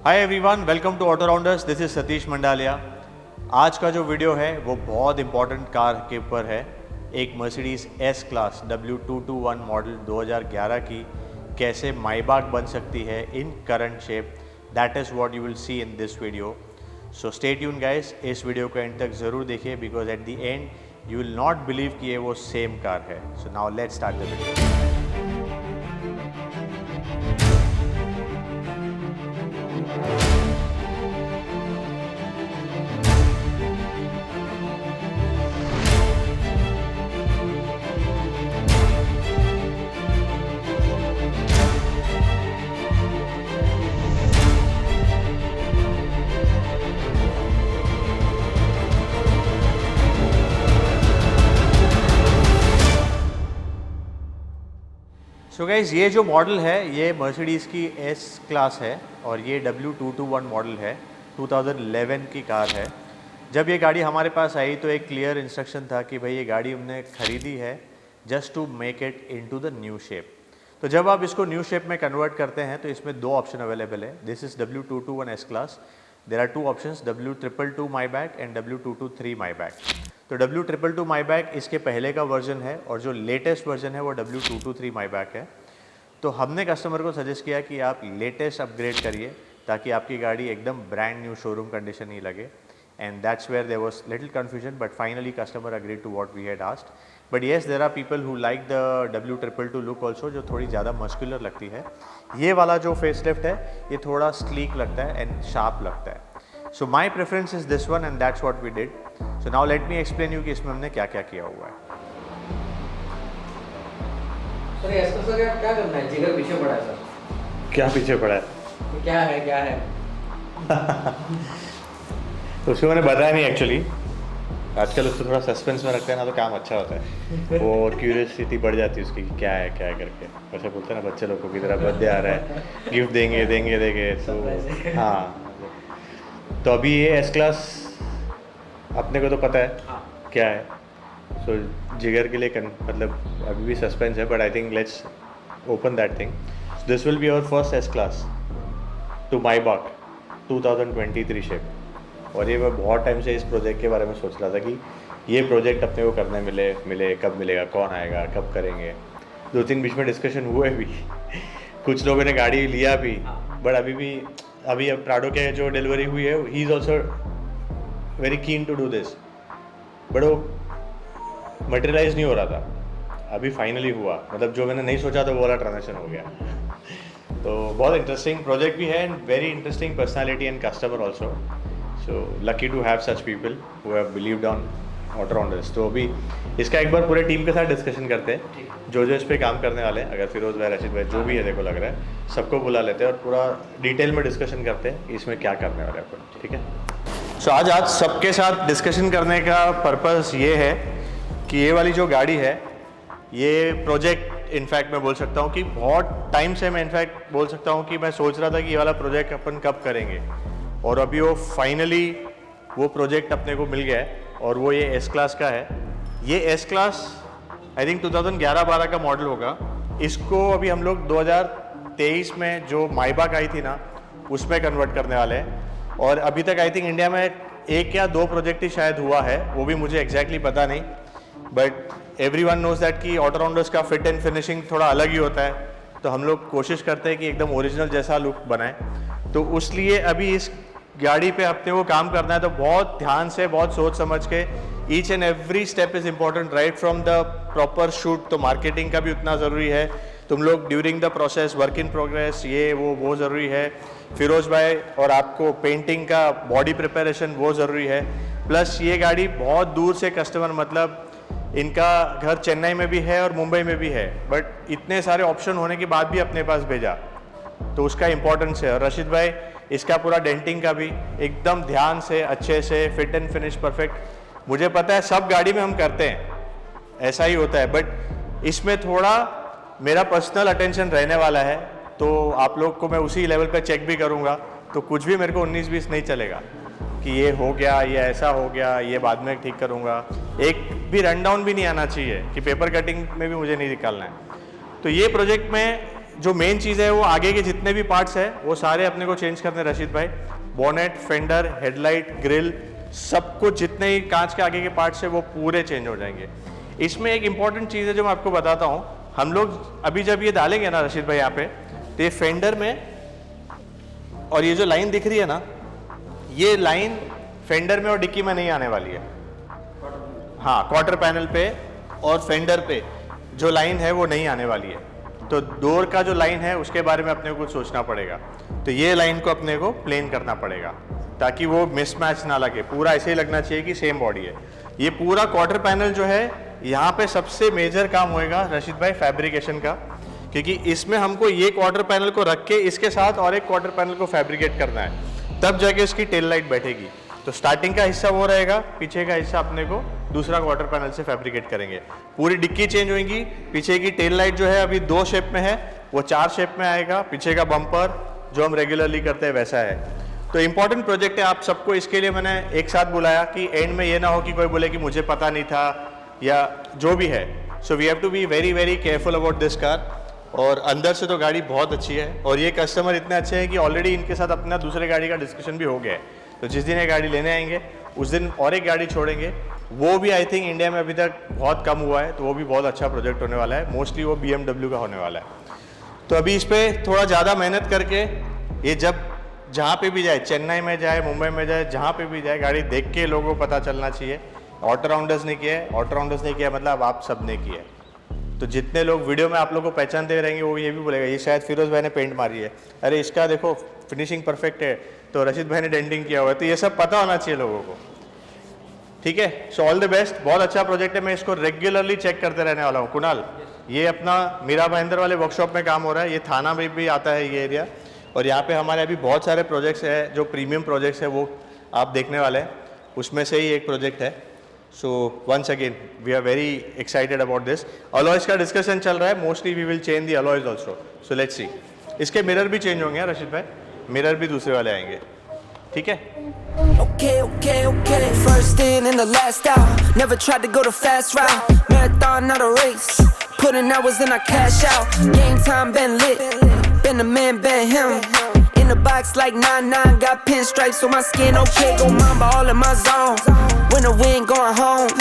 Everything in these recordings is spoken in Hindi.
Hi everyone, welcome to auto rounders. This is Satish Mandalia. आज का जो वीडियो है वो बहुत इंपॉर्टेंट कार के ऊपर है। एक Mercedes S class W221 model 2011 की कैसे माइबाक बन सकती है in current shape. That is what you will see in this video. So stay tune guys, इस वीडियो को एंड तक ज़रूर देखिए because at the end you will not believe कि ये वो सेम कार है। So now let's start the video. So guys, ये जो मॉडल है ये मर्सिडीज़ की एस क्लास है और ये W221 मॉडल है। 2011 की कार है। जब ये गाड़ी हमारे पास आई तो एक क्लियर इंस्ट्रक्शन था कि भाई ये गाड़ी हमने ख़रीदी है just to make it into the new shape. तो जब आप इसको न्यू शेप में कन्वर्ट करते हैं तो इसमें दो ऑप्शन अवेलेबल है। This is W221 S class. There are two options, W222 Maybach and W223 Maybach. तो W222 माईबैक इसके पहले का वर्जन है और जो लेटेस्ट वर्जन है वो W223 माईबैक है। तो हमने कस्टमर को सजेस्ट किया कि आप लेटेस्ट अपग्रेड करिए ताकि आपकी गाड़ी एकदम ब्रांड न्यू शोरूम कंडीशन ही लगे। And that's where there was little confusion but finally customer agreed to what we had asked. But yes, there are people who like the W222 look also, जो थोड़ी ज़्यादा मस्कुलर लगती है। ये वाला जो फेसलिफ्ट है ये थोड़ा स्लीक लगता है एंड शार्प लगता है। So my preference is this one and that's what we did. So now let me explain you कि इसमें हमने क्या क्या किया हुआ है। सर ऐसा सर क्या करना है? जिगर पीछे पड़ा है सर। क्या पीछे पड़ा है? तो क्या है? उसको मैंने बताया नहीं एक्चुअली। आजकल उसको थोड़ा सस्पेंस में रखते हैं ना तो काम अच्छा होता है। वो क्यूरियसिटी बढ़ जाती है उसकी कि क्या है करके। वैसे बोलते हैं ना बच्चे लोग को की तरह बर्थडे आ रहा है, गिफ्ट देंगे तो हाँ। तो अभी ये एस क्लास अपने को तो पता है क्या है। सो जिगर के लिए मतलब अभी भी सस्पेंस है but I think let's open that thing. This will be our first S class to Maybach 2023 shape. और ये मैं बहुत टाइम से इस प्रोजेक्ट के बारे में सोच रहा था कि ये प्रोजेक्ट अपने को करने मिले कब मिलेगा, कौन आएगा, कब करेंगे। दो तीन बीच में डिस्कशन हुए भी कुछ लोगों ने गाड़ी लिया भी बट अभी अब प्राडो के जो डिलीवरी हुई है he is also very keen to do this but वो मटेरियलाइज नहीं हो रहा था। अभी फाइनली हुआ, मतलब जो मैंने नहीं सोचा था वो वाला ट्रांजेक्शन हो गया। तो बहुत इंटरेस्टिंग प्रोजेक्ट भी है and very interesting personality and customer also. So lucky to have such people who have believed on auto rounders. तो अभी इसका एक बार पूरे टीम के साथ डिस्कशन करते हैं, जो इस पर काम करने वाले हैं। अगर फिरोज भाई, रशीद भाई, जो भी है देखो लग रहा है, सबको बुला लेते हैं और पूरा डिटेल में डिस्कशन करते हैं इसमें क्या करने वाले हैं अपन, ठीक है। सो आज सबके साथ डिस्कशन करने का पर्पज़ ये है कि ये वाली जो गाड़ी है ये प्रोजेक्ट इनफैक्ट मैं बोल सकता हूँ कि बहुत टाइम से मैं इनफैक्ट बोल सकता हूँ कि मैं सोच रहा था कि ये वाला प्रोजेक्ट अपन कब करेंगे और अभी वो फाइनली वो प्रोजेक्ट अपने को मिल गया है और वो ये एस क्लास का है। ये एस क्लास आई थिंक 2011-12 का मॉडल होगा। इसको अभी हम लोग 2023 में जो माईबाक आई थी ना उसमें कन्वर्ट करने वाले हैं और अभी तक आई थिंक इंडिया में एक या दो प्रोजेक्ट ही शायद हुआ है, वो भी मुझे एग्जैक्टली पता नहीं। बट एवरीवन नोज दैट कि ऑटो राउंडर्स का फिट एंड फिनिशिंग थोड़ा अलग ही होता है, तो हम लोग कोशिश करते हैं कि एकदम ओरिजिनल जैसा लुक बनाए। तो उसलिए अभी इस गाड़ी पे अपने को काम करना है तो बहुत ध्यान से, बहुत सोच समझ के, each and every step is important right from the proper shoot. तो मार्केटिंग का भी उतना ज़रूरी है। तुम लोग during the process, work in progress, ये वो ज़रूरी है। फिरोज भाई और आपको पेंटिंग का बॉडी प्रिपरेशन वो ज़रूरी है। प्लस ये गाड़ी बहुत दूर से कस्टमर, मतलब इनका घर चेन्नई में भी है और मुंबई में भी है, बट इतने सारे ऑप्शन होने के बाद भी अपने पास भेजा तो उसका इम्पोर्टेंस है। और रशीद भाई इसका पूरा डेंटिंग का भी एकदम ध्यान से, अच्छे से, फिट एंड फिनिश परफेक्ट। मुझे पता है सब गाड़ी में हम करते हैं, ऐसा ही होता है, बट इसमें थोड़ा मेरा पर्सनल अटेंशन रहने वाला है। तो आप लोग को मैं उसी लेवल पे चेक भी करूँगा, तो कुछ भी मेरे को 19-20 नहीं चलेगा कि ये हो गया, ये ऐसा हो गया, ये बाद में ठीक करूँगा। एक भी रन डाउन भी नहीं आना चाहिए कि पेपर कटिंग में भी मुझे नहीं निकालना है। तो ये प्रोजेक्ट में जो मेन चीज़ है वो आगे के जितने भी पार्ट्स है वो सारे अपने को चेंज करने हैं रशीद भाई। बोनेट, फेंडर, हेडलाइट, ग्रिल, सब कुछ जितने ही कांच के आगे के पार्ट्स है वो पूरे चेंज हो जाएंगे। इसमें एक इंपॉर्टेंट चीज़ है जो मैं आपको बताता हूँ, हम लोग अभी जब ये डालेंगे ना रशीद भाई यहाँ पे, तो ये फेंडर में और ये जो लाइन दिख रही है ना, ये लाइन फेंडर में और डिक्की में नहीं आने वाली है। हाँ, क्वार्टर पैनल पे और फेंडर पे जो लाइन है वो नहीं आने वाली है। तो डोर का जो लाइन है उसके बारे में अपने को कुछ सोचना पड़ेगा। तो ये लाइन को अपने को प्लेन करना पड़ेगा ताकि वो मिसमैच ना लगे, पूरा ऐसे ही लगना चाहिए कि सेम बॉडी है। ये पूरा क्वार्टर पैनल जो है, यहाँ पे सबसे मेजर काम होएगा रशीद भाई फैब्रिकेशन का, क्योंकि इसमें हमको ये क्वार्टर पैनल को रख के इसके साथ और एक क्वार्टर पैनल को फैब्रिकेट करना है, तब जाके इसकी टेल लाइट बैठेगी। तो स्टार्टिंग का हिस्सा वो रहेगा, पीछे का हिस्सा अपने को दूसरा क्वार्टर पैनल से फैब्रिकेट करेंगे। पूरी डिक्की चेंज होगी, पीछे की टेल लाइट जो है अभी 2 शेप में है वो 4 शेप में आएगा, पीछे का बम्पर जो हम रेगुलरली करते हैं वैसा है। तो इंपॉर्टेंट प्रोजेक्ट है आप सबको, इसके लिए मैंने एक साथ बुलाया कि एंड में ये ना हो कि कोई बोले कि मुझे पता नहीं था या जो भी है। So we have to be very very careful about this car. और अंदर से तो गाड़ी बहुत अच्छी है और ये कस्टमर इतने अच्छे हैं कि ऑलरेडी इनके साथ अपना दूसरे गाड़ी का डिस्कशन भी हो गया है। तो जिस दिन ये गाड़ी लेने आएंगे उस दिन और एक गाड़ी छोड़ेंगे, वो भी आई थिंक इंडिया में अभी तक बहुत कम हुआ है, तो वो भी बहुत अच्छा प्रोजेक्ट होने वाला है। मोस्टली वो BMW का होने वाला है। तो अभी इस पर थोड़ा ज़्यादा मेहनत करके ये जब जहाँ पे भी जाए, चेन्नई में जाए, मुंबई में जाए, जहाँ पे भी जाए, गाड़ी देख के लोगों को पता चलना चाहिए। ऑटो राउंडर्स ने किया है, ऑटो राउंडर्स ने किया मतलब आप सब ने किया है। तो जितने लोग वीडियो में आप लोगों को पहचानते रहेंगे वो ये भी बोलेगा ये शायद फिरोज भाई ने पेंट मारी है, अरे इसका देखो फिनिशिंग परफेक्ट है, तो रशीद भाई ने डेंटिंग किया हुआ है। तो ये सब पता होना चाहिए लोगों को, ठीक है। सो ऑल द बेस्ट, बहुत अच्छा प्रोजेक्ट है, मैं इसको रेगुलरली चेक करते रहने वाला हूँ। कुणाल, ये अपना मीरा भाईंदर वाले वर्कशॉप में काम हो रहा है, ये थाना में भी आता है ये एरिया, और यहाँ पे हमारे अभी बहुत सारे प्रोजेक्ट्स हैं जो प्रीमियम प्रोजेक्ट्स है वो आप देखने वाले हैं, उसमें से ही एक प्रोजेक्ट है। So once again we are very excited about this. Alloys का डिस्कशन चल रहा है, mostly we will change the alloys also. So let's see, इसके मिरर भी चेंज होंगे रशीद भाई, मिरर भी दूसरे वाले आएंगे, ठीक है। Okay, okay, okay. First in and the last out. Never tried to go the fast route. Marathon, not a race. Putting hours in, I cash out. Game time, been lit. Been the man, been him. In the box like 9-9. Got pinstripes on my skin. Okay, go mamba all in my zone. When the wind going home.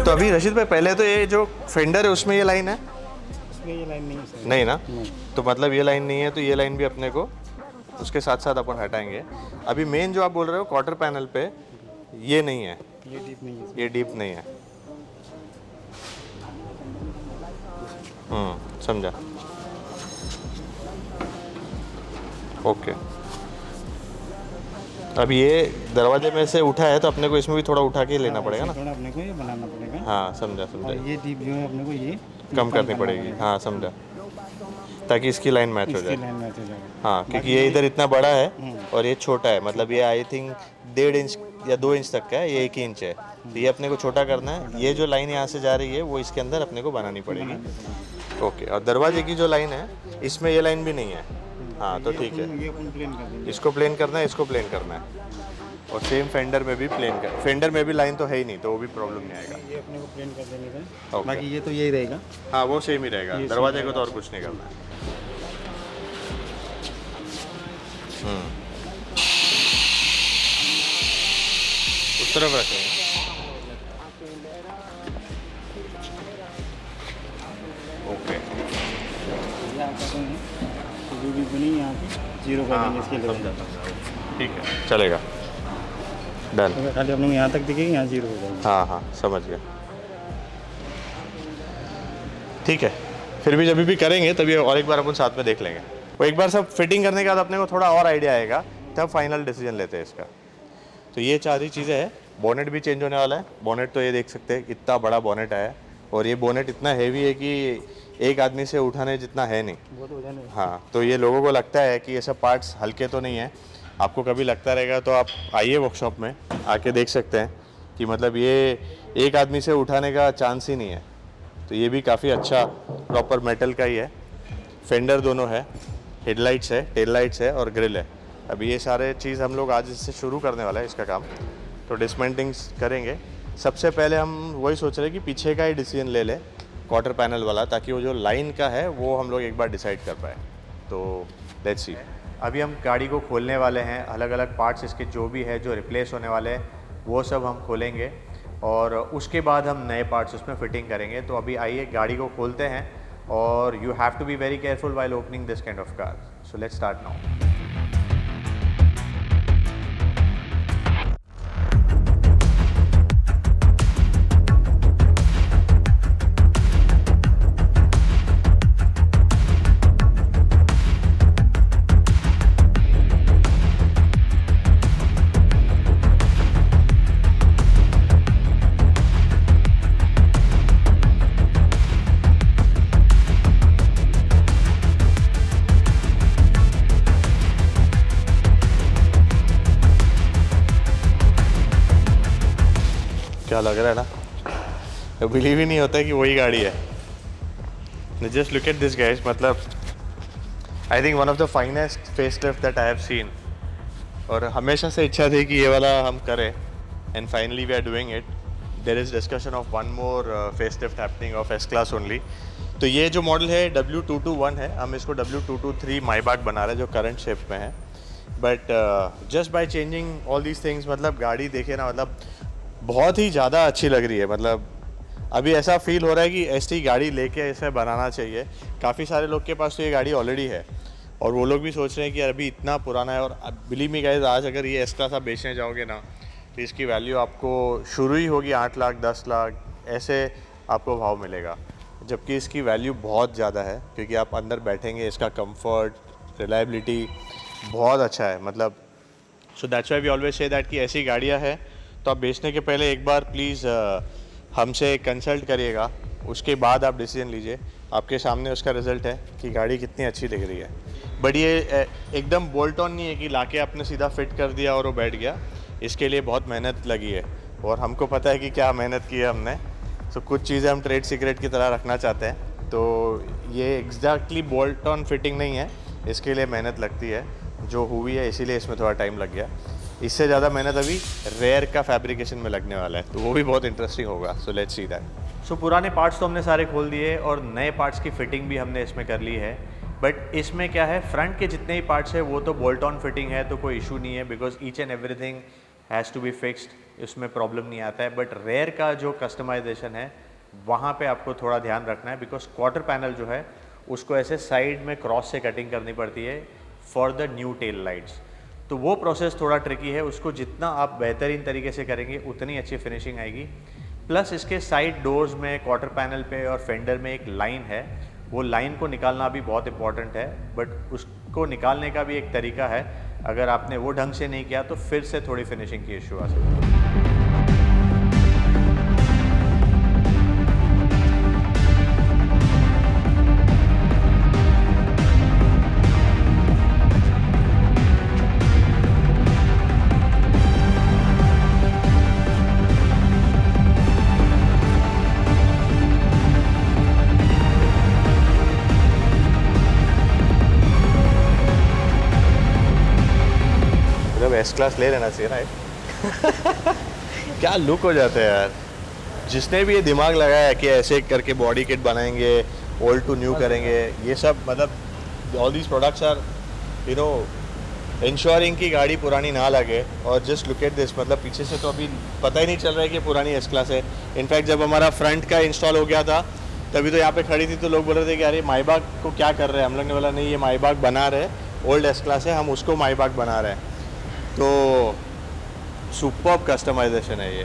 तो अभी रशीद भाई पहले तो ये जो फेंडर है उसमें ये लाइन है, इसमें ये लाइन नहीं है सर। नहीं ना? तो मतलब ये लाइन नहीं है, तो ये लाइन भी अपने को उसके साथ साथ अपन हटाएंगे। अभी मेन जो आप बोल रहे हो क्वार्टर पैनल पे ये नहीं है, ये डीप नहीं है। ये डीप नहीं है। समझा, ओके। अब ये दरवाजे में से उठा है तो अपने को इसमें भी थोड़ा उठा के लेना पड़ेगा ना। थोड़ा अपने को ये बनाना पड़ेगा। हाँ समझा और समझा, ये डीप जो है अपने को ये कम करनी पड़ेगी। हाँ समझा, ताकि इसकी लाइन मैच हो इसकी जाए। लाइन मैच हो जाएगा। हाँ, क्योंकि ये इधर इतना बड़ा है और ये छोटा है, मतलब ये आई थिंक 1.5 इंच या 2 इंच तक का है, ये 1 ही इंच है। तो ये अपने को छोटा करना है। ये जो लाइन यहाँ से जा रही है वो इसके अंदर अपने को बनानी पड़ेगी, ओके। और दरवाजे की जो लाइन है इसमें ये लाइन भी नहीं है। हाँ तो ठीक है, ये अपन प्लेन कर देंगे। इसको प्लेन करना है, इसको प्लेन करना है। और सेम फेंडर में भी प्लेन कर, फेंडर में भी लाइन तो है ही नहीं, तो वो भी प्रॉब्लम नहीं आएगा। ये अपने को प्लेन कर देने का है। ओके। बाकी ये तो यही रहेगा। हाँ वो सेम ही रहेगा, दरवाजे को तो और कुछ नहीं करना है। उस तरफ रखेंगे। ओके, ये आप करते हैं तो जो भी बनी यहाँ पे 0 कर देंगे इसके लिए। समझा समझा, ठीक है चलेगा, डन। तो खाली अपने को यहाँ तक दिखेगी, यहाँ 0 हो जाएगी। हाँ हाँ समझ गया, ठीक है। फिर भी जब भी करेंगे तभी और एक बार अपन साथ में देख लेंगे। वो एक बार सब फिटिंग करने के बाद अपने को थोड़ा और आइडिया आएगा, तब फाइनल डिसीजन लेते हैं इसका। तो ये 4 ही चीज़ें हैं। बोनेट भी चेंज होने वाला है। बोनेट तो ये देख सकते हैं कितना बड़ा बोनेट आया है, और ये बोनेट इतना हैवी है कि एक आदमी से उठाने जितना है नहीं। बहुत हो जाने। हाँ, तो ये लोगों को लगता है कि ये सब पार्ट्स हल्के तो नहीं है। आपको कभी लगता रहेगा तो आप आइए वर्कशॉप में, आके देख सकते हैं कि मतलब ये एक आदमी से उठाने का चांस ही नहीं है। तो ये भी काफ़ी अच्छा प्रॉपर मेटल का ही है। फेंडर दोनों है, हेडलाइट्स है, टेल लाइट्स है और ग्रिल है। अभी ये सारे चीज़ हम लोग आज इससे शुरू करने वाला है इसका काम। तो डिसमेंटलिंग करेंगे। सबसे पहले हम वही सोच रहे हैं कि पीछे का ही डिसीजन ले लें क्वार्टर पैनल वाला, ताकि वो जो लाइन का है वो हम लोग एक बार डिसाइड कर पाए। तो लेट्स सी। अभी हम गाड़ी को खोलने वाले हैं, अलग अलग पार्ट्स इसके जो भी है जो रिप्लेस होने वाले हैं वो सब हम खोलेंगे और उसके बाद हम नए पार्ट्स उसमें फिटिंग करेंगे। तो अभी आइए गाड़ी को खोलते हैं और you have to be very careful while opening this kind of car. So let's start now. क्या लग रहा है ना, बिलीव ही नहीं होता है कि वही गाड़ी है। Just look at this guys, मतलब I think one of the finest facelift that I have seen. और हमेशा से इच्छा थी कि ये वाला हम करें and finally we are doing it. There is discussion of one more facelift happening of S class only. तो ये जो मॉडल है W221 है, हम इसको W223 माइबाग बना रहे हैं जो करंट शेप में है। But just by changing all these things, मतलब गाड़ी देखे ना, मतलब बहुत ही ज़्यादा अच्छी लग रही है। मतलब अभी ऐसा फील हो रहा है कि ऐसी गाड़ी लेके इसे बनाना चाहिए। काफ़ी सारे लोग के पास तो ये गाड़ी ऑलरेडी है और वो लोग भी सोच रहे हैं कि अभी इतना पुराना है। और बिलीव मी गाइस, आज अगर ये एस क्लास आप बेचने जाओगे ना तो इसकी वैल्यू आपको शुरू ही होगी 8 लाख 10 लाख ऐसे आपको भाव मिलेगा, जबकि इसकी वैल्यू बहुत ज़्यादा है क्योंकि आप अंदर बैठेंगे, इसका कंफर्ट, रिलायबिलिटी बहुत अच्छा है। मतलब so that's why we always say that कि ऐसी गाड़ियाँ हैं तो आप बेचने के पहले एक बार प्लीज़ हमसे कंसल्ट करिएगा, उसके बाद आप डिसीजन लीजिए। आपके सामने उसका रिज़ल्ट है कि गाड़ी कितनी अच्छी दिख रही है। बट ये एकदम बोल्ट ऑन नहीं है कि लाके आपने सीधा फिट कर दिया और वो बैठ गया। इसके लिए बहुत मेहनत लगी है और हमको पता है कि क्या मेहनत की है हमने। सो कुछ चीज़ें हम ट्रेड सीक्रेट की तरह रखना चाहते हैं। तो ये एग्जैक्टली बोल्ट ऑन फिटिंग नहीं है, इसके लिए मेहनत लगती है जो हुई है, इसीलिए इसमें थोड़ा टाइम लग गया। इससे ज़्यादा मेहनत अभी रेयर का फैब्रिकेशन में लगने वाला है, तो वो भी बहुत इंटरेस्टिंग होगा। सो लेट्स सी दैट। सो पुराने पार्ट्स तो हमने सारे खोल दिए और नए पार्ट्स की फिटिंग भी हमने इसमें कर ली है। बट इसमें क्या है, फ्रंट के जितने ही पार्ट्स हैं वो तो बोल्ट ऑन फिटिंग है, तो कोई इशू नहीं है because each and everything has to be fixed, इसमें प्रॉब्लम नहीं आता है। बट रेयर का जो कस्टमाइजेशन है वहाँ पे आपको थोड़ा ध्यान रखना है बिकॉज क्वार्टर पैनल जो है उसको ऐसे साइड में क्रॉस से कटिंग करनी पड़ती है for the new tail lights. तो वो प्रोसेस थोड़ा ट्रिकी है, उसको जितना आप बेहतरीन तरीके से करेंगे उतनी अच्छी फिनिशिंग आएगी। प्लस इसके साइड डोर्स में, क्वार्टर पैनल पे और फेंडर में एक लाइन है, वो लाइन को निकालना भी बहुत इंपॉर्टेंट है। बट उसको निकालने का भी एक तरीका है, अगर आपने वो ढंग से नहीं किया तो फिर से थोड़ी फिनिशिंग की इशू आ सकती है। एस क्लास ले लेना चाहिए ना। क्या लुक हो जाता है यार। जिसने भी ये दिमाग लगाया है कि ऐसे करके बॉडी किट बनाएंगे, ओल्ड टू न्यू करेंगे, ये सब मतलब all these products are you know ensuring की गाड़ी पुरानी ना लगे। और जस्ट लुक एट दिस, मतलब पीछे से तो अभी पता ही नहीं चल रहा है कि पुरानी एस क्लास है। इनफैक्ट जब हमारा फ्रंट का इंस्टॉल हो गया था तभी तो यहाँ पे खड़ी थी तो लोग बोल रहे थे कि अरे माईबाग को क्या कर रहे हैं। हम लोग ने बोला नहीं, ये माईबाग बना रहे, ओल्ड एस क्लास है, हम उसको माईबाग बना रहे हैं। तो सुपर्ब कस्टमाइजेशन है ये।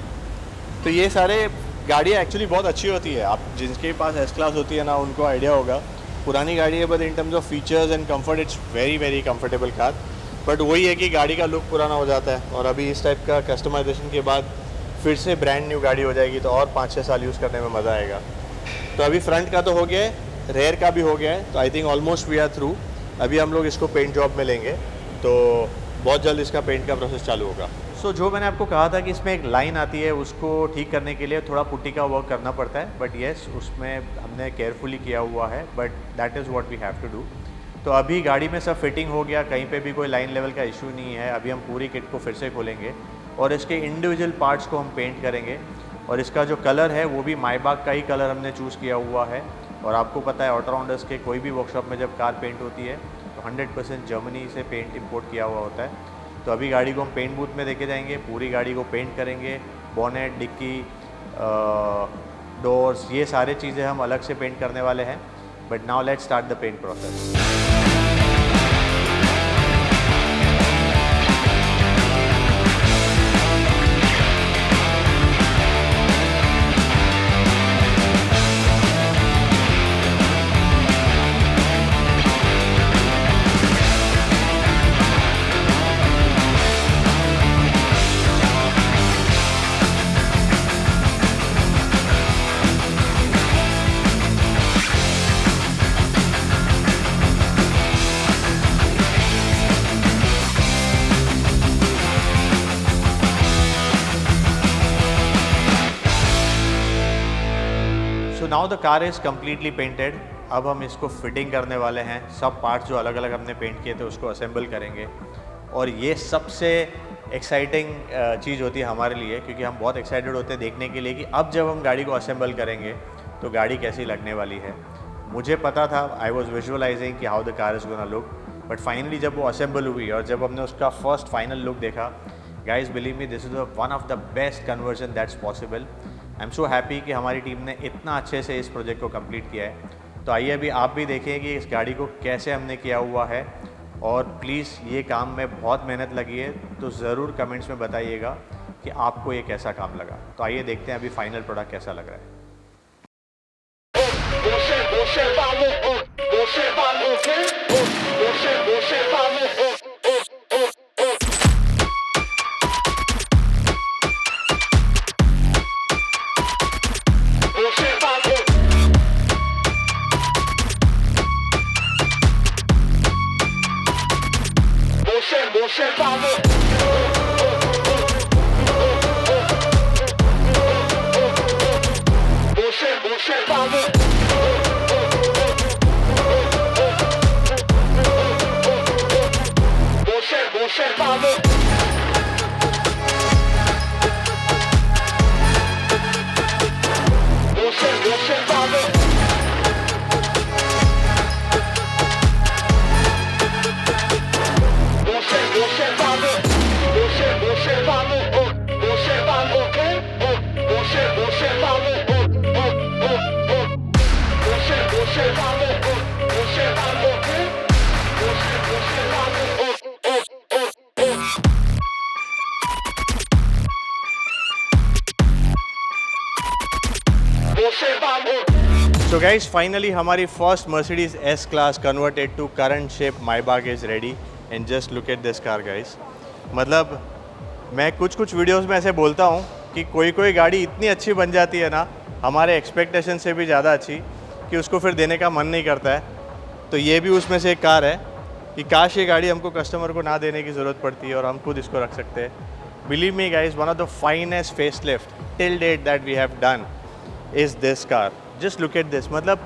तो ये सारे गाड़ियाँ एक्चुअली बहुत अच्छी होती है, आप जिनके पास एस क्लास होती है ना उनको आइडिया होगा। पुरानी गाड़ी है but in terms of features and comfort it's very very comfortable car. But वही है कि गाड़ी का लुक पुराना हो जाता है और अभी इस टाइप का कस्टमाइजेशन के बाद फिर से ब्रांड न्यू गाड़ी हो जाएगी तो और 5-6 साल यूज़ करने में मज़ा आएगा। तो अभी फ्रंट का तो हो गया है, रेयर का भी हो गया है, तो I think almost we are through. अभी हम लोग इसको पेंट जॉब में लेंगे तो बहुत जल्द इसका पेंट का प्रोसेस चालू होगा। सो जो मैंने आपको कहा था कि इसमें एक लाइन आती है, उसको ठीक करने के लिए थोड़ा पुट्टी का वर्क करना पड़ता है। बट येस, उसमें हमने केयरफुली किया हुआ है, but that is what we have to do. तो अभी गाड़ी में सब फिटिंग हो गया, कहीं पे भी कोई लाइन लेवल का इशू नहीं है। अभी हम पूरी किट को फिर से खोलेंगे और इसके इंडिविजुअल पार्ट्स को हम पेंट करेंगे और इसका जो कलर है वो भी मायबाग का ही कलर हमने चूज़ किया हुआ है। और आपको पता है ऑटो राउंडर्स के कोई भी वर्कशॉप में जब कार पेंट होती है तो 100% जर्मनी से पेंट इंपोर्ट किया हुआ होता है। तो अभी गाड़ी को हम पेंट बूथ में लेके जाएंगे, पूरी गाड़ी को पेंट करेंगे, बॉनेट, डिक्की, डोर्स, ये सारे चीज़ें हम अलग से पेंट करने वाले हैं। But now let's start the paint process. So now the car is completely painted. अब हम इसको फिटिंग करने वाले हैं। सब पार्ट्स जो अलग अलग हमने पेंट किए थे उसको असेंबल करेंगे। और ये सबसे एक्साइटिंग चीज़ होती है हमारे लिए, क्योंकि हम बहुत एक्साइटेड होते हैं देखने के लिए कि अब जब हम गाड़ी को असेंबल करेंगे तो गाड़ी कैसी लगने वाली है। मुझे पता था, आई वॉज विजुअलाइजिंग कि how the car is gonna look, but finally जब वो असेंबल हुई और जब हमने उसका फर्स्ट फाइनल लुक देखा, guys believe me, this is one of the best conversion that's possible. I am so happy कि हमारी टीम ने इतना अच्छे से इस प्रोजेक्ट को कंप्लीट किया है। तो आइए अभी आप भी देखें कि इस गाड़ी को कैसे हमने किया हुआ है। और प्लीज़ ये काम में बहुत मेहनत लगी है, तो ज़रूर कमेंट्स में बताइएगा कि आपको ये कैसा काम लगा। तो आइए देखते हैं अभी फाइनल प्रोडक्ट कैसा लग रहा है। So guys, finally हमारी first Mercedes S class converted to current shape Maybach is ready and just look at this car guys। मतलब मैं कुछ वीडियोस में ऐसे बोलता हूँ कि कोई गाड़ी इतनी अच्छी बन जाती है ना, हमारे एक्सपेक्टेशन से भी ज़्यादा अच्छी, कि उसको फिर देने का मन नहीं करता है। तो ये भी उसमें से एक कार है कि काश ये गाड़ी हमको कस्टमर को ना देने की ज़रूरत पड़ती है और हम खुद इसको रख सकते हैं। Believe me guys, one of the finest facelift till date that we have done is this car. Just look at this. मतलब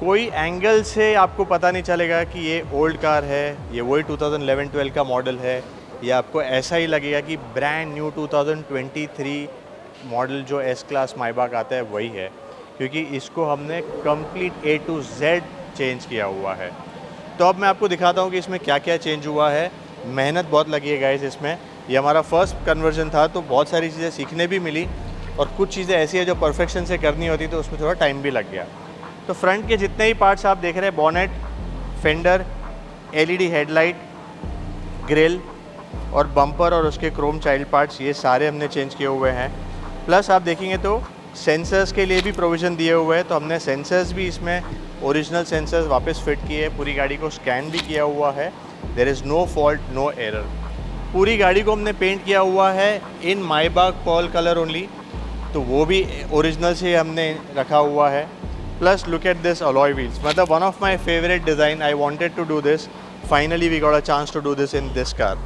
कोई एंगल से आपको पता नहीं चलेगा कि ये ओल्ड कार है, ये वही 2011-12 का मॉडल है, या आपको ऐसा ही लगेगा कि ब्रांड न्यू 2023 मॉडल जो एस क्लास मायबाग आता है वही है, क्योंकि इसको हमने complete A to Z change किया हुआ है। तो अब मैं आपको दिखाता हूँ कि इसमें क्या क्या चेंज हुआ है। मेहनत बहुत लगी है गाइस इसमें। ये हमारा फर्स्ट कन्वर्जन था तो बहुत सारी चीज़ें सीखने भी मिली, और कुछ चीज़ें ऐसी है जो परफेक्शन से करनी होती तो उसमें थोड़ा टाइम भी लग गया। तो फ्रंट के जितने ही पार्ट्स आप देख रहे हैं, bonnet, fender, LED headlight, grill और बम्पर और उसके क्रोम चाइल्ड पार्ट्स, ये सारे हमने चेंज किए हुए हैं। प्लस आप देखेंगे तो सेंसर्स के लिए भी प्रोविज़न दिए हुए हैं, तो हमने सेंसर्स भी इसमें ओरिजिनल सेंसर्स वापस फिट किए, पूरी गाड़ी को स्कैन भी किया हुआ है। There is no fault, no error. पूरी गाड़ी को हमने पेंट किया हुआ है in Maybach pearl colour only, तो वो भी ओरिजिनल से हमने रखा हुआ है। Plus look at this alloy wheels, मतलब one of my favourite design. I wanted to do this, finally we got a chance to do this in this car.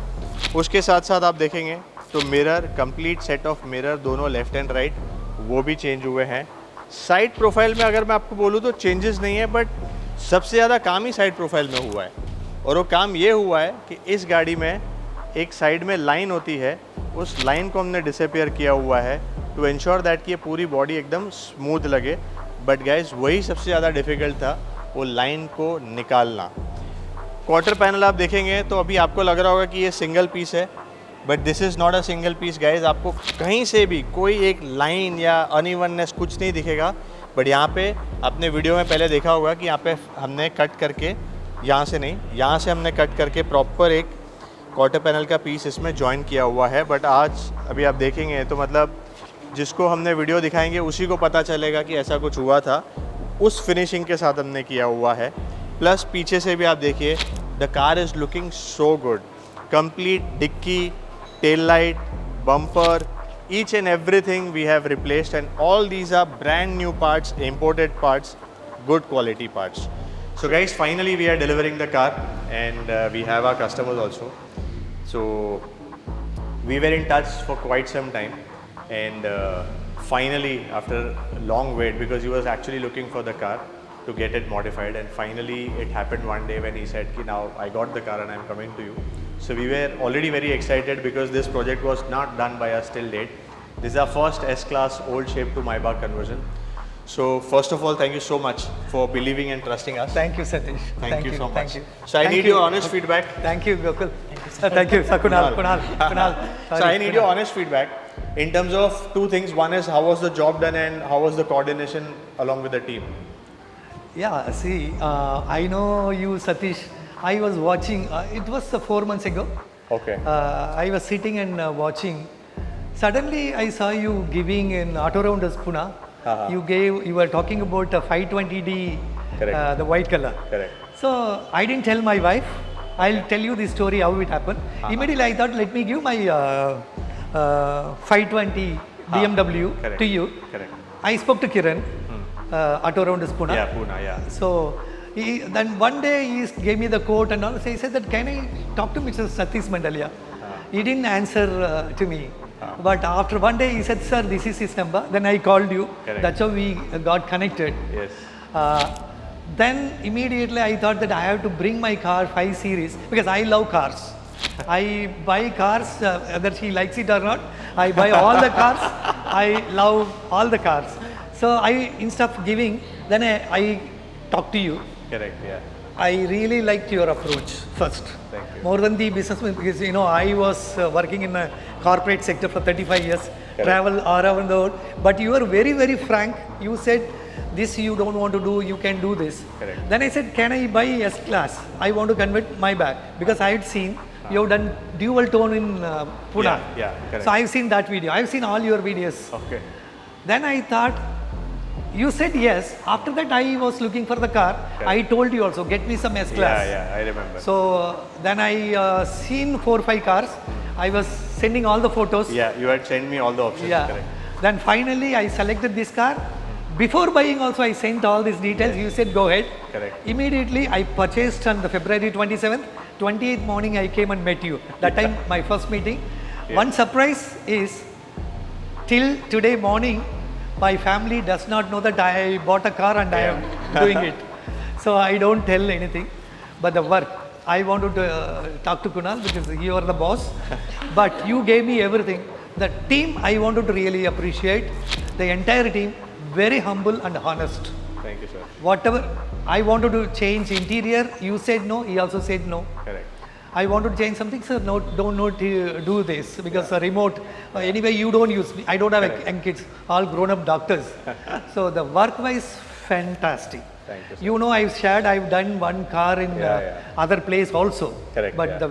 उसके साथ साथ आप देखेंगे तो mirror, complete set of mirror, दोनों लेफ्ट एंड राइट, वो भी चेंज हुए हैं। साइड प्रोफाइल में अगर मैं आपको बोलूँ तो चेंजेस नहीं है, बट सबसे ज़्यादा काम ही साइड प्रोफाइल में हुआ है। और वो काम ये हुआ है कि इस गाड़ी में एक साइड में लाइन होती है, उस लाइन को हमने डिसअपीयर किया हुआ है। टू इंश्योर दैट कि ये पूरी बॉडी एकदम स्मूथ लगे. बट गाइज वही सबसे ज़्यादा डिफ़िकल्ट था, वो लाइन को निकालना. क्वार्टर पैनल आप देखेंगे तो अभी आपको लग रहा होगा कि ये सिंगल पीस है, but this is not a single piece guys. आपको कहीं से भी कोई एक लाइन या अनइवननेस कुछ नहीं दिखेगा. बट यहाँ पे आपने वीडियो में पहले देखा होगा कि यहाँ पे हमने कट करके, यहाँ से नहीं, यहाँ से हमने कट करके प्रॉपर एक क्वार्टर पैनल का पीस इसमें जॉइन किया हुआ है. बट आज अभी आप देखेंगे तो मतलब जिसको हमने वीडियो दिखाएंगे उसी को पता चलेगा कि ऐसा कुछ हुआ था. उस फिनिशिंग के साथ हमने किया हुआ है. प्लस पीछे से भी आप देखिए, the car is looking so good. Complete dicky, tail light, bumper, each and everything we have replaced, and all these are brand new parts, imported parts, good quality parts. So guys, finally we are delivering the car, and we have our customers also. So we were in touch for quite some time, and finally after a long wait, because he was actually looking for the car to get it modified, and finally it happened one day when he said ki now I got the car and I'm coming to you. So we were already very excited because this project was not done by us till date. This is our first S-Class old shape to Maybach conversion. So first of all, thank you so much for believing and trusting us. Thank you, Satish. Thank you so much. Thank you. So I Thank need you. your honest feedback. Thank you, Gokul. Thank you, sir. Kunal. So I need your honest feedback in terms of two things. One is how was the job done and how was the coordination along with the team? Yeah, see, I know you, Satish. I was watching, it was 4 months ago. Okay. I was sitting and watching. Suddenly I saw you giving in Auto Rounders Pune. You were talking about a 520D, Correct. the white color. Correct. So I didn't tell my wife. I'll tell you the story how it happened. Immediately I thought, let me give my 520 BMW Correct. to you. Correct. I spoke to Kiran, Auto Rounders Pune. Yeah, Pune, yeah. So then one day he gave me the quote and all. So he said that, can I talk to Mr. Satish Mandalia? He didn't answer to me. But after one day he said, sir, this is his number. Then I called you. Correct. That's how we got connected. Yes. Then immediately I thought that I have to bring my car 5 Series because I love cars. I buy cars, whether she likes it or not. I buy all the cars. I love all the cars. So instead of giving, then I talk to you. Correct, yeah. I really liked your approach first. Thank you. More than the businessman, because I was working in the corporate sector for 35 years, travel all around the world. But you were very, very frank. You said, this you don't want to do, you can do this. Correct. Then I said, can I buy S-Class? I want to convert my bag because I had seen you have done dual tone in Pune. Yeah, correct. So I've seen that video. I've seen all your videos. Okay. Then I thought, you said yes. After that, I was looking for the car. Correct. I told you also, get me some S-Class. Yeah, I remember. So then I seen 4 or 5 cars. I was sending all the photos. Yeah, you had sent me all the options. Yeah. Correct. Then finally, I selected this car. Before buying also, I sent all these details. You said, go ahead. Correct. Immediately, I purchased on the February 27th. 28th morning, I came and met you. That time, my first meeting. Yeah. One surprise is, till today morning, my family does not know that I bought a car and I am doing it. So I don't tell anything. But the work, I wanted to talk to Kunal because you are the boss. But you gave me everything. The team, I wanted to really appreciate. The entire team, very humble and honest. Thank you, sir. Whatever I wanted to change interior, you said no, he also said no. Correct. I wanted to change something, sir, no, don't do this because the remote, anyway, you don't use, I don't have young kids, all grown-up doctors. So the work-wise, fantastic. Thank you, sir. You know, I've done one car in other place also. Correct, But yeah.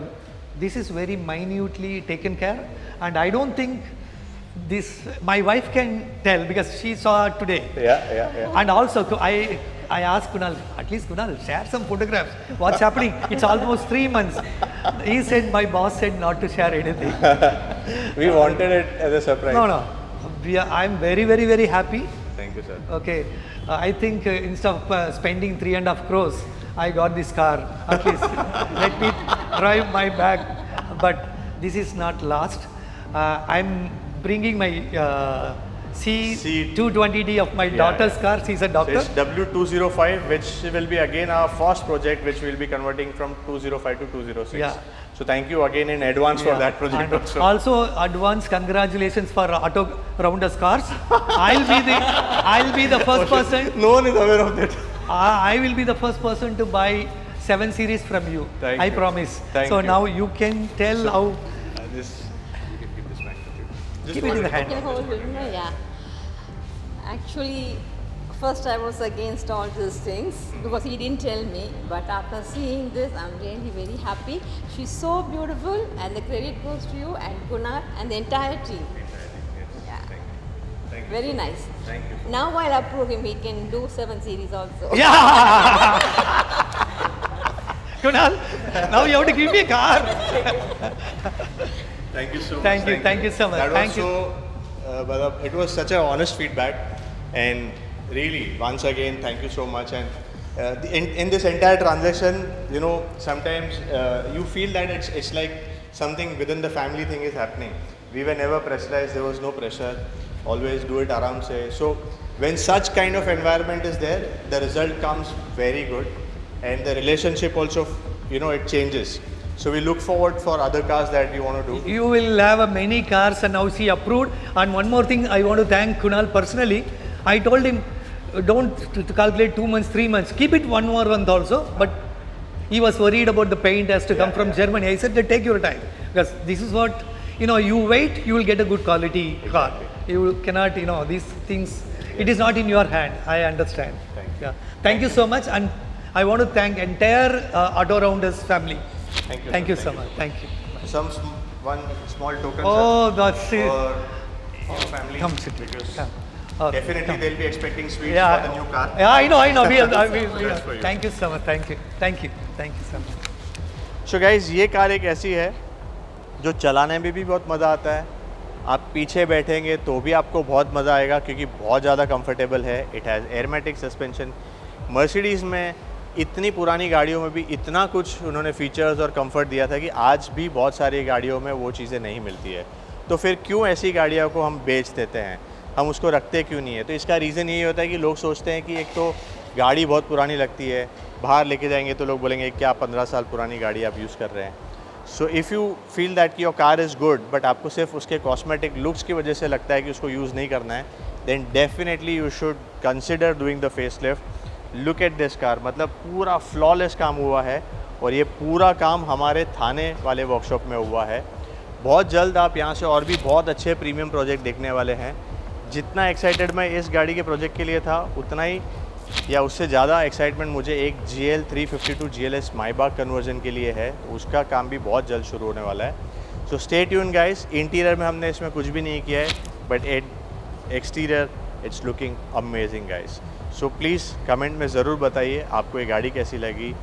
this is very minutely taken care, and I don't think this, my wife can tell because she saw it today. Yeah. And also, I asked Kunal, at least Kunal, share some photographs. What's happening? It's almost 3 months. He said, my boss said not to share anything. We wanted it as a surprise. No. I'm very, very, very happy. Thank you, sir. Okay. I think instead of spending 3.5 crores, I got this car. At least let me drive my bag. But this is not last. I'm bringing my C220D of my daughter's car. She's a So doctor. it's W205, which will be again our first project, which we'll be converting from 205 to 206. Yeah. So thank you again in advance for Yeah. that project And also. also advance congratulations for Auto Rounders cars. I'll be the first person. No one is aware of that. I will be the first person to buy 7 Series from you. Thank I you. promise. Thank so you. now you can tell how. This you can give this back to you. Just Keep it in the hand. Can hold it, no? Yeah. Actually, first I was against all these things because he didn't tell me. But after seeing this, I'm really very happy. She's so beautiful, and the credit goes to you and Kunal and the entire team. Yeah. Thank you. Very nice. Thank you. Now I'll approve him. He can do 7 Series also. Yeah. Kunal, now you have to give me a car. Thank you so much. Thank you so much. That Thank was so, it was such a honest feedback, and really, once again, thank you so much. And in this entire transaction, you know, sometimes you feel that it's like something within the family thing is happening. We were never pressurized. There was no pressure. Always do it aram se. So when such kind of environment is there, the result comes very good, and the relationship also, you know, it changes. So we look forward for other cars that we want to do. You will have many cars, and now she approved. And one more thing, I want to thank Kunal personally. I told him, don't to calculate 2 months, 3 months. Keep it 1 more month also. But he was worried about the paint has to come from Germany. I said, take your time, because this is what, you know, you wait, you will get a good quality car. You cannot, you know, these things, it is not in your hand. I understand. Thank you. Yeah. Thank you so much. And I want to thank entire Auto Rounders family. Thank you. Thank you sir. so much. Thank you. One small token, Oh, sir, that's it. for your family. Come sit. Because Come. Okay, definitely come. they'll be expecting sweets Yeah. for the new car. Yeah, I know. That's for you. Thank you so much. Thank you so much. So guys, ये कार एक ऐसी है जो चलाने में भी बहुत मज़ा आता है. आप पीछे बैठेंगे तो भी आपको बहुत मज़ा आएगा, क्योंकि बहुत ज़्यादा कंफर्टेबल है. It has Airmatic suspension. Mercedes में इतनी पुरानी गाड़ियों में भी इतना कुछ उन्होंने फीचर्स और कंफर्ट दिया था कि आज भी बहुत सारी गाड़ियों में वो चीज़ें नहीं मिलती है. तो फिर क्यों ऐसी गाड़ियों को हम बेच देते हैं, हम उसको रखते क्यों नहीं है? तो इसका रीज़न यही होता है कि लोग सोचते हैं कि एक तो गाड़ी बहुत पुरानी लगती है, बाहर लेके जाएंगे तो लोग बोलेंगे क्या 15 साल पुरानी गाड़ी आप यूज़ कर रहे हैं. So if you feel that कि your car is good, but आपको सिर्फ उसके कॉस्मेटिक लुक्स की वजह से लगता है कि उसको यूज़ नहीं करना है, then definitely you should consider doing the face lift. Look at this car, मतलब पूरा फ्लॉलेस काम हुआ है, और ये पूरा काम हमारे थाने वाले वर्कशॉप में हुआ है. बहुत जल्द आप यहाँ से और भी बहुत अच्छे प्रीमियम प्रोजेक्ट देखने वाले हैं. जितना एक्साइटेड मैं इस गाड़ी के प्रोजेक्ट के लिए था, उतना ही या उससे ज़्यादा एक्साइटमेंट मुझे एक GL 352 GLS माइबाग कन्वर्जन के लिए है. उसका काम भी बहुत जल्द शुरू होने वाला है. सो स्टे ट्यून गाइस. इंटीरियर में हमने इसमें कुछ भी नहीं किया है, but exterior it's looking amazing guys. So please comment में ज़रूर बताइए आपको ये गाड़ी कैसी लगी,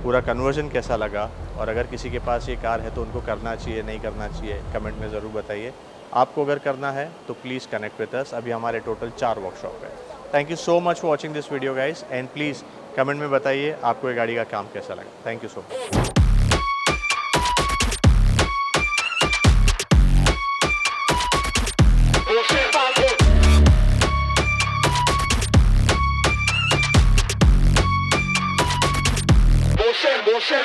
पूरा कन्वर्जन कैसा लगा, और अगर किसी के पास ये कार है तो उनको करना चाहिए नहीं करना चाहिए, कमेंट में ज़रूर बताइए. आपको अगर करना है तो प्लीज़ कनेक्ट विद अस. अभी हमारे टोटल 4 वर्कशॉप है. Thank you so much for watching this video guys, and please comment में बताइए आपको ये गाड़ी का काम कैसा लगा. Thank you so much. Você, você,